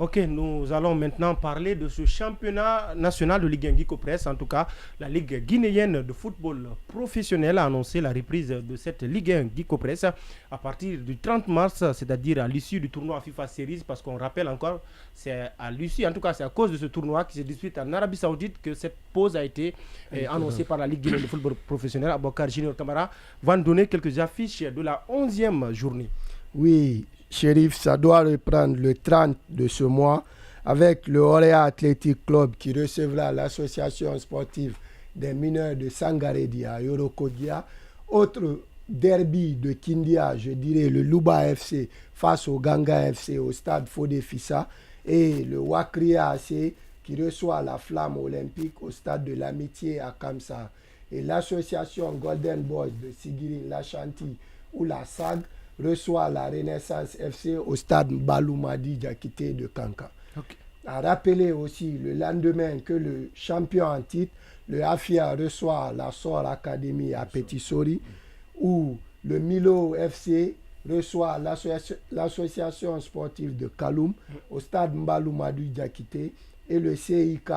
Ok, nous allons maintenant parler de ce championnat national de Ligue 1 Guico-Presse. En tout cas, la Ligue guinéenne de football professionnel a annoncé la reprise de cette Ligue 1 Guico-Presse à partir du 30 mars, c'est-à-dire à l'issue du tournoi FIFA Series, parce qu'on rappelle encore, c'est à l'issue, en tout cas c'est à cause de ce tournoi qui se dispute en Arabie Saoudite que cette pause a été annoncée par la Ligue guinéenne de football professionnel. Aboukar Junior Camara va nous donner quelques affiches de la 11e journée. Oui, Chérif, ça doit reprendre le 30 de ce mois avec le Orea Athletic Club qui recevra l'association sportive des mineurs de Sangaredi à Yorokodia. Autre derby de Kindia, je dirais le Luba FC face au Ganga FC au stade Fodé Fissa et le Wakria AC qui reçoit la Flamme Olympique au stade de l'Amitié à Kamsa. Et l'association Golden Boys de Sigiri Lachanti ou la SAG reçoit la Renaissance FC au stade Baloumadi Diakité de Kanka. Okay. À rappeler aussi le lendemain que le champion en titre, le Afia, reçoit la SOR Academy à Petit-Sori, où le Milo FC reçoit l'association sportive de Kaloum au stade Mbaloumadi Diakité et le CIK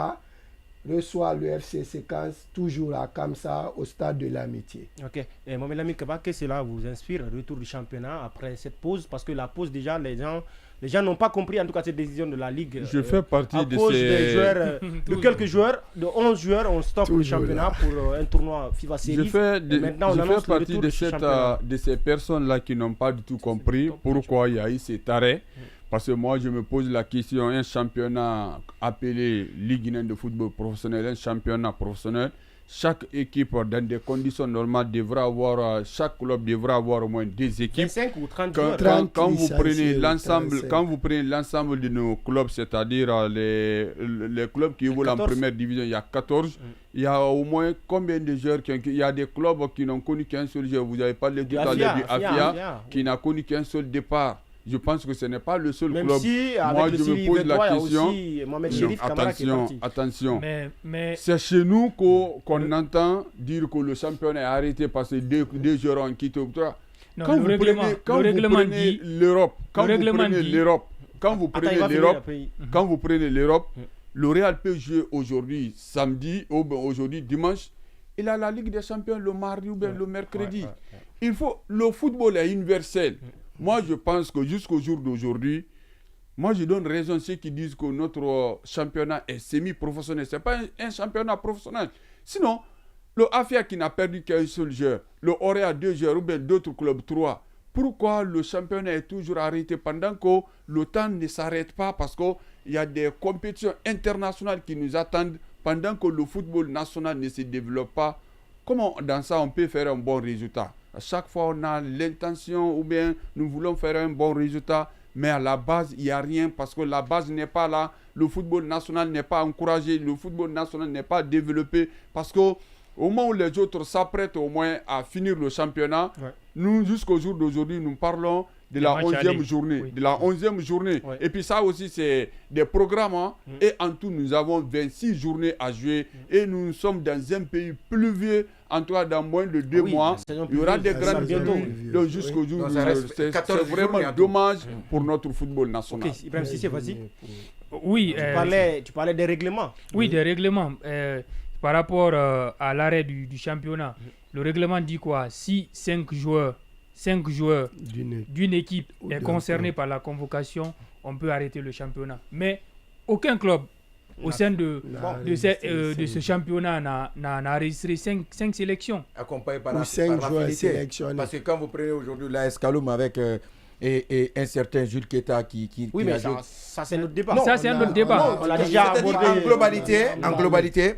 reçoit le FC Séquence toujours à Kamsa au stade de l'Amitié. Ok. Et Mohamed Lamine Kaba, qu'est-ce que cela vous inspire, le retour du championnat après cette pause? Parce que la pause, déjà, les gens n'ont pas compris en tout cas cette décision de la Ligue. Je fais partie de cause ces des joueurs, de quelques joueurs, de 11 joueurs, on stoppe le championnat pour un tournoi FIFA Series. Je fais partie de ces personnes-là qui n'ont pas du tout compris pourquoi il y a eu cet arrêt. Parce que moi, je me pose la question, un championnat appelé Ligue guinéenne de football professionnel, un championnat professionnel, chaque équipe, dans des conditions normales, chaque club devra avoir au moins 2 équipes. 25 ou 30 joueurs. Quand vous prenez l'ensemble de nos clubs, c'est-à-dire les clubs qui évoluent en première division, il y a 14. Il y a au moins combien de joueurs il y a des clubs qui n'ont connu qu'un seul joueur. Vous avez parlé tout à l'heure du Afia, qui n'a connu qu'un seul départ. Je pense que ce n'est pas le seul même club. Si, moi, je me pose la question. Attention. Mais c'est chez nous qu'on entend dire que le championnat est arrêté parce que deux joueurs ont quitté. Quand vous prenez l'Europe, quand vous prenez l'Europe, le Real peut jouer aujourd'hui, samedi, ou aujourd'hui, dimanche. Il a la Ligue des Champions le mardi ou bien le mercredi. Le football est universel. Moi, je pense que jusqu'au jour d'aujourd'hui, moi, je donne raison à ceux qui disent que notre championnat est semi-professionnel. Ce n'est pas un championnat professionnel. Sinon, le Afia qui n'a perdu qu'un seul joueur, le Orea 2 joueurs ou bien d'autres clubs 3, pourquoi le championnat est toujours arrêté pendant que le temps ne s'arrête pas? Parce qu'il y a des compétitions internationales qui nous attendent pendant que le football national ne se développe pas. Comment dans ça on peut faire un bon résultat? À chaque fois, on a l'intention ou bien nous voulons faire un bon résultat, mais à la base, il n'y a rien parce que la base n'est pas là. Le football national n'est pas encouragé, le football national n'est pas développé parce qu'au moment où les autres s'apprêtent au moins à finir le championnat, nous, jusqu'au jour d'aujourd'hui, nous parlons de la 11e journée. Oui. De la 11e journée. Oui. Et puis ça aussi, c'est des programmes. Et en tout, nous avons 26 journées à jouer. Et nous sommes dans un pays pluvieux. En tout cas, dans moins de 2 mois, il y aura des grandes bientôt. Donc jusqu'au jour, c'est vraiment dommage pour notre football national. Ok, Ibrahim Cissé, vas-y. Oui. Tu parlais des règlements. Oui, des règlements. Par rapport à l'arrêt du championnat, le règlement dit quoi? Si 5 joueurs d'une équipe est concerné par la convocation, on peut arrêter le championnat. Mais aucun club au sein de ce championnat n'a enregistré 5 sélections. Accompagné par 5 joueurs sélectionnés. Parce que quand vous prenez aujourd'hui l'AS Kaloum avec et un certain Jules Keta qui oui, mais ça c'est notre débat. Ça c'est un autre débat. On l'a déjà abordé. En globalité,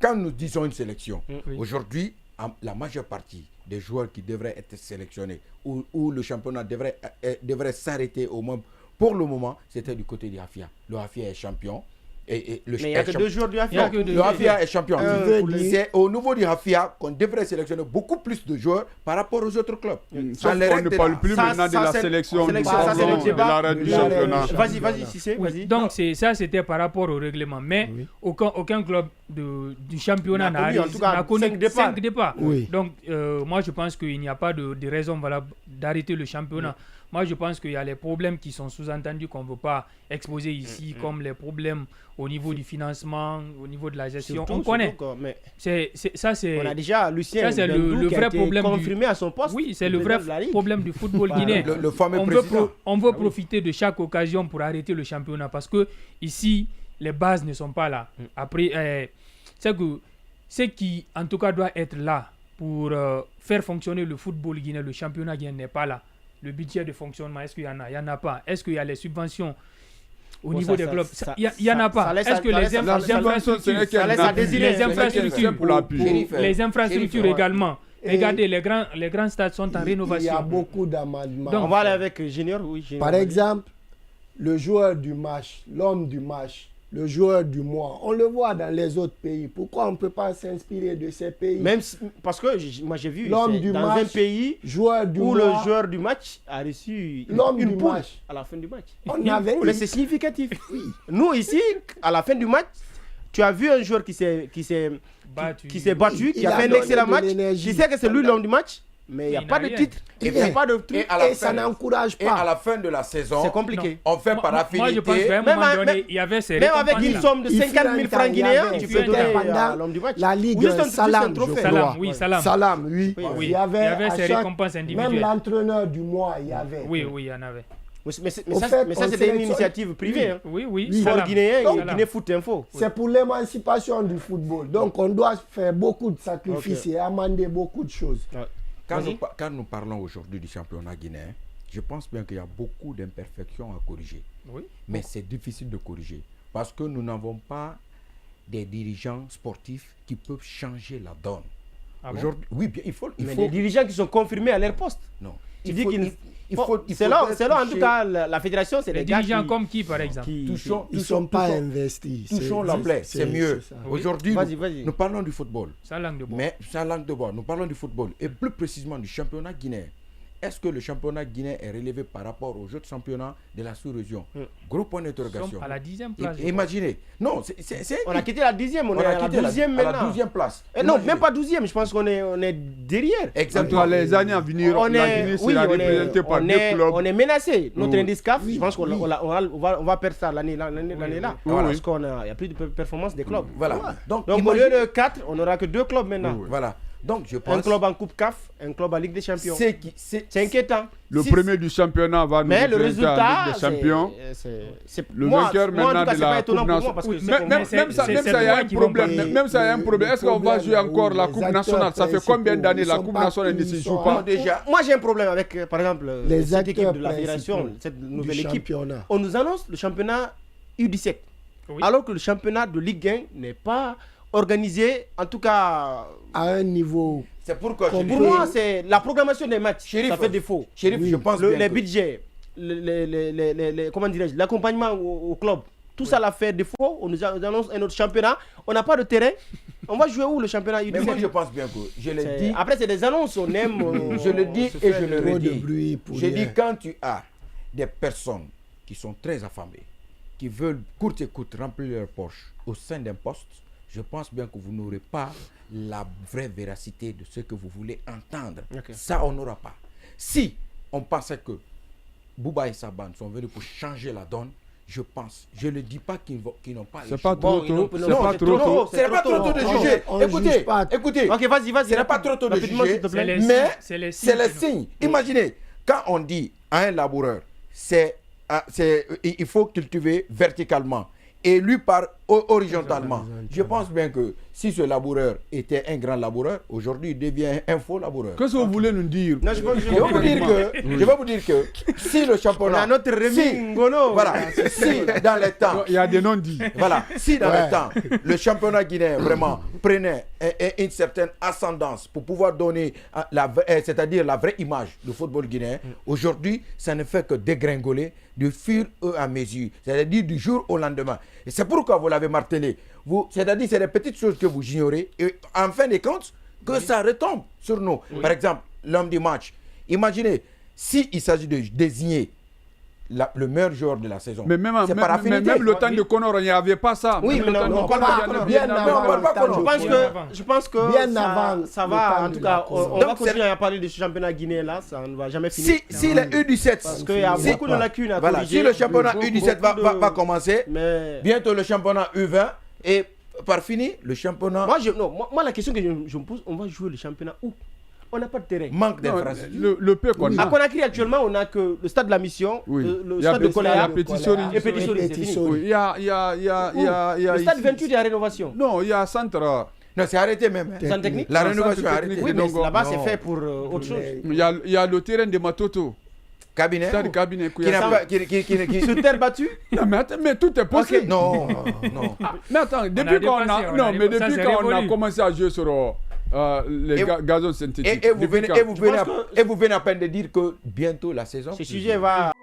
quand nous disons une sélection, aujourd'hui, la majeure partie des joueurs qui devraient être sélectionnés où le championnat devrait s'arrêter au moins pour le moment, c'était du côté du Afia. Le Afia est champion. Mais il n'y a que 2 joueurs du Afia. Le Afia est champion. C'est au niveau du Afia qu'on devrait sélectionner beaucoup plus de joueurs par rapport aux autres clubs. On ne parle plus maintenant de la sélection du championnat. Vas-y, Cissé. Donc ça c'était par rapport au règlement. Mais aucun club du championnat n'a connu 5 départs. Donc moi je pense qu'il n'y a pas de raison valable d'arrêter le championnat. moi je pense qu'il y a les problèmes qui sont sous-entendus qu'on ne veut pas exposer ici, comme les problèmes au niveau du financement, au niveau de la gestion. On connaît. On a déjà Lucien, ça c'est le vrai problème confirmé à son poste. Oui, c'est le vrai problème du football guinéen. Le fameux président. On veut profiter de chaque occasion pour arrêter le championnat parce que ici les bases ne sont pas là. Après, c'est que ce qui en tout cas doit être là pour faire fonctionner le football guinéen, le championnat guinéen n'est pas là. Le budget de fonctionnement, est-ce qu'il y en a? Il n'y en a pas. Est-ce qu'il y a les subventions au niveau des clubs? Il n'y en a pas. Est-ce que les infrastructures également? Regardez, les grands stades sont en rénovation. Il y a beaucoup d'amendements. On va aller avec Junior. Par exemple, le joueur du match, l'homme du match, le joueur du mois, on le voit dans les autres pays. Pourquoi on ne peut pas s'inspirer de ces pays? Même si, parce que moi j'ai vu l'homme du dans match, un pays joueur du où mois, le joueur du match a reçu une poule match à la fin du match. Mais c'est significatif. Nous ici, à la fin du match, tu as vu un joueur qui s'est battu, qui a fait un excellent match, qui sait que c'est lui l'homme du match. Mais il n'y a pas de titre, il n'y a pas de truc, et ça n'encourage pas. Et à la fin de la saison, c'est compliqué. On fait par affinité. Moi, je pense qu'à un moment donné, il y avait ces même avec une somme de 50 000 francs guinéens, tu peux donner à l'homme du match. La Ligue Salam, Salam, oui. Il y avait ces récompenses individuelles. Même l'entraîneur du mois, il y avait. Oui, il y en avait. Mais ça, c'était une initiative privée. Oui. Sport guinéen et Guinée Foot Info. C'est pour l'émancipation du football. Donc, on doit faire beaucoup de sacrifices et amender beaucoup de choses. Quand nous parlons aujourd'hui du championnat guinéen, je pense bien qu'il y a beaucoup d'imperfections à corriger. Oui. Mais c'est difficile de corriger parce que nous n'avons pas des dirigeants sportifs qui peuvent changer la donne. Aujourd'hui, oui, bien, il faut des dirigeants qui sont confirmés à leur poste. Non. C'est là en tout cas la fédération, c'est des dirigeants comme qui par exemple? Ils ne sont pas investis. Touchons la plaie, c'est mieux. Aujourd'hui, nous parlons du football. Sa langue de bois. Mais sa langue de bois, nous parlons du football et plus précisément du championnat guinéen. Est-ce que le championnat guinéen est relevé par rapport aux autres championnats de la sous-région? Gros point d'interrogation. À la 10e place. Imaginez. Non, on a quitté la 10e, on est à la 12e maintenant. À la 12e place. Non, même pas 12e, je pense qu'on est derrière. Exactement. Les années à venir, la Guinée sera représentée par deux clubs. On est menacé. Notre indice CAF, je pense qu'on va perdre ça l'année là. Parce qu'il n'y a plus de performance des clubs. Voilà. Donc au lieu de 4, on n'aura que 2 clubs maintenant. Voilà. Donc, je pense un club en Coupe CAF, un club en Ligue des Champions. C'est inquiétant. Le premier du championnat va nous représenter en Ligue des Champions. Le vainqueur maintenant de la Coupe nationale. Même ça, il y a un problème. Même ça, il y a un problème. Est-ce qu'on va jouer encore la Coupe nationale? Ça fait combien d'années la Coupe nationale ne se joue pas? Moi, j'ai un problème avec, par exemple, cette équipe de la fédération, cette nouvelle équipe. On nous annonce le championnat U17. Alors que le championnat de Ligue 1 n'est pas organisé, en tout cas à un niveau. C'est pourquoi pour moi, c'est la programmation des matchs. Ça fait défaut. Je pense les budgets, comment dirais-je, l'accompagnement au club, tout ça l'a fait défaut. On nous annonce un autre championnat. On n'a pas de terrain. On va jouer où le championnat? Mais moi, je pense bien que je l'ai dit. Après, c'est des annonces. On aime. Je le dis et je le redis. Je dis quand tu as des personnes qui sont très affamées, qui veulent coûte et coûte remplir leur poche au sein d'un poste, je pense bien que vous n'aurez pas la vraie véracité de ce que vous voulez entendre. Ça, on n'aura pas. Si on pensait que Bouba et Saban sont venus pour changer la donne, je pense, je ne dis pas qu'ils n'ont pas... C'est pas trop tôt. C'est pas trop tôt. Ce n'est pas trop tôt de juger. Écoutez. Ok, vas-y. Ce n'est pas trop tôt de juger, mais c'est les signes. Imaginez, quand on dit à un laboureur, il faut cultiver verticalement et lui par horizontalement. Je pense bien que si ce laboureur était un grand laboureur, aujourd'hui il devient un faux laboureur. Qu'est-ce que vous voulez nous dire? Je vais vous dire que si le championnat... notre Rémi Ngono. Voilà, si dans les temps... Il y a des non-dits. Voilà, si dans les temps, le championnat guinéen vraiment prenait une certaine ascendance pour pouvoir donner, c'est-à-dire la vraie image du football guinéen, aujourd'hui, ça ne fait que dégringoler de fur et à mesure, c'est-à-dire du jour au lendemain. Et c'est pourquoi vous l'avez martelé. C'est-à-dire c'est des petites choses que vous ignorez et en fin de compte, que ça retombe sur nous. Par exemple, l'homme du match. Imaginez, s'il s'agit de désigner le meilleur joueur de la saison. Mais même le temps de Conor, il n'y avait pas ça. Oui, mais non, bien avant. Je pense que bien avant, ça va. En tout cas, on va continuer à parler de ce championnat guinéen là. Ça ne va jamais finir. Si les U17, parce qu'il y a beaucoup de lacunes à corriger. Si le championnat U17 va commencer, bientôt le championnat U20 et par fini le championnat. Moi, la question que je me pose, on va jouer le championnat où? On n'a pas de terrain. Manque d'infrastructures. Le peu qu'on a. À Conakry, actuellement, on n'a que le stade de la mission, le stade de Koléa et Pétissouri, c'est fini. Il y a le stade 28 est à rénovation. Non, il y a un centre. Non, c'est arrêté même. Centre technique. La rénovation est arrêtée. Oui, mais là-bas, c'est fait pour autre chose. Il y a le terrain de Matoto. Cabinet. Cabinet. Sur terre battue. Non, mais tout est possible. Non. Mais attends, depuis qu'on a commencé à jouer sur les gazons synthétiques. Et vous venez à peine de dire que bientôt la saison. Ce sujet va.